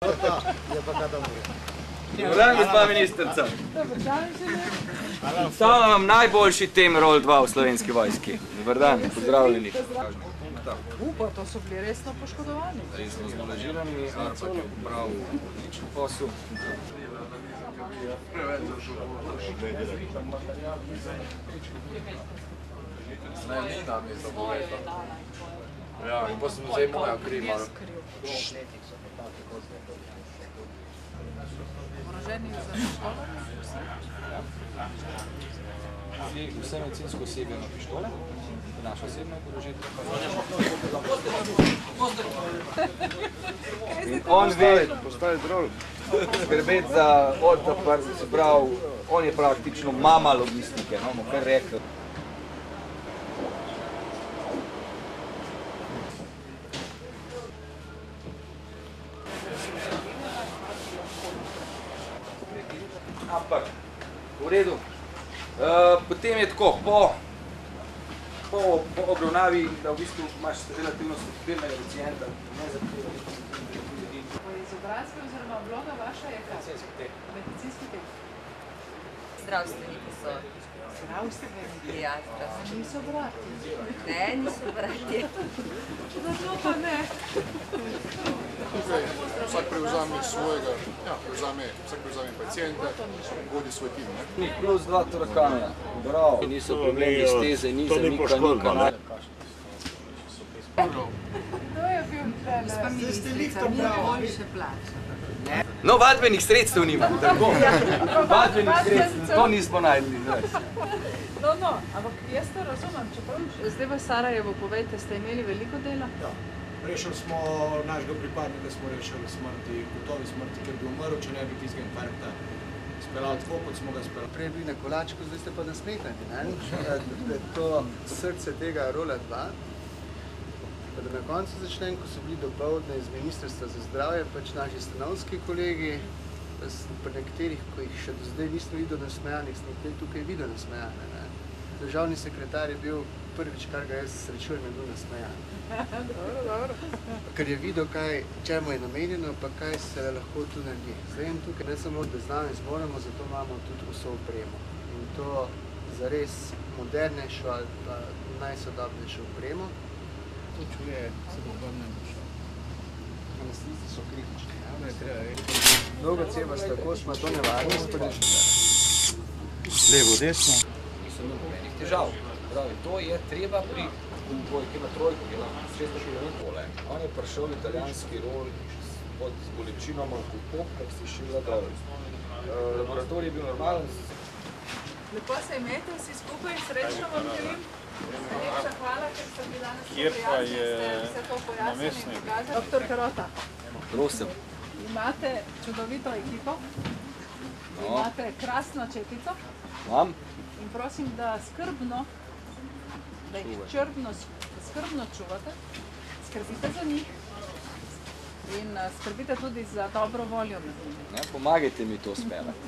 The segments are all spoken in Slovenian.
Dobar dan, gospa ministrica. Samo vam najboljši tem Roll 2 v Slovenski vojski. Dobar dan, pozdravljeni. To so bili resno poškodovani. Resno zmoležirani, Arpak je upravil odličen posel. Najemnina mi je zaboleta. Ja, in pa sem zdaj moja kriva. Oboroženi za pištolo? Vse medicinsko osebje ima pištole, naša osebna oborožitev. In on ve skrbeti za odprt, se pravi, on je praktično mama logistike, bomo kar rekli. Ampak, v redu. Potem je tako, po obravnavi, da v bistvu imaš relativno stabilnega pacienta, ne zahtevali. Izobrazbe oziroma vloga vaša je kaj? Medicinski tek. Medicinski tek. Zdravstveniki so. Zdravstveniki? Ja, zdravstveniki. Niso brati? Ne, niso brati. Zato pa ne. Vsak prevzame svojega, vsak prevzame pacijenta, vodi svoj tim. Plus 2 torakana. Bravo. Niso problemi s teze, ni zamika, ni kanal. To je bil Gospa ministrica, mi boljše plačamo. No, vadbenih sredstev nimam, tako. Vadbenih sredstev, to nismo najdli. No, ampak jaz to razumem, čeprav. Zdaj v Sarajevo, povejte, ste imeli veliko dela? Ja. Rešili smo našega pripadnika, smo rešili smrti, gotovi smrti, ker bi umrl, če ne bi tistega infarkta speljali tako, kot smo ga speljali. Prej bili na kolačku, zdaj ste pa nasmehani, ne? To srce tega Rolla 2. Pa da na koncu začnem, ko so bili dopoldne iz Ministrstva za zdravje, pač naši stanovski kolegi, pri nekaterih, ko jih še do zdaj nismo videli nasmejanih, smo tukaj videli nasmejane. Državni sekretar je bil prvič, kar ga jaz srečujem, je bil nasmejan. Dobro. Ker je videl, čemu je namenjeno, pa kaj se lahko tu naredi. Zdaj tukaj ne samo, da znamo in zmoremo, zato imamo tudi vso opremo. In to zares modernejšo ali pa najsodobnejšo opremo. To čuje, se bo vrnem šel. Anestezi so kritični. Dolga cevasta kost, to nevarnost, pa Levo, desno. Nisem imel nobenih težav. Pravi, to je treba pri dvojki na trojko, ki je lahko 600 km. On je prišel v italijanski rol pod bolečinoma v pop, kak si šila dol. Laboratorij je bil normalen. Lepo se imejte vsi skupaj, srečno vam želim. Najlepša hvala, ker ste bili danes Kje pa je vse to pojasnili in namestnik? pokazali. Doktor Karota, Prosim. imate čudovito ekipo, imate krasno četico Imam? in prosim, da jih skrbno čuvate, skrbite za njih in skrbite tudi za dobro voljo med njimi. Pomagajte mi to speljati.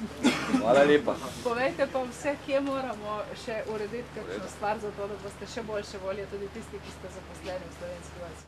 Hvala lepa. Povejte pa vse, kje moramo še urediti kakšno stvar za to, da boste še boljše volje tudi tisti, ki ste zaposleni v Slovenski vojski.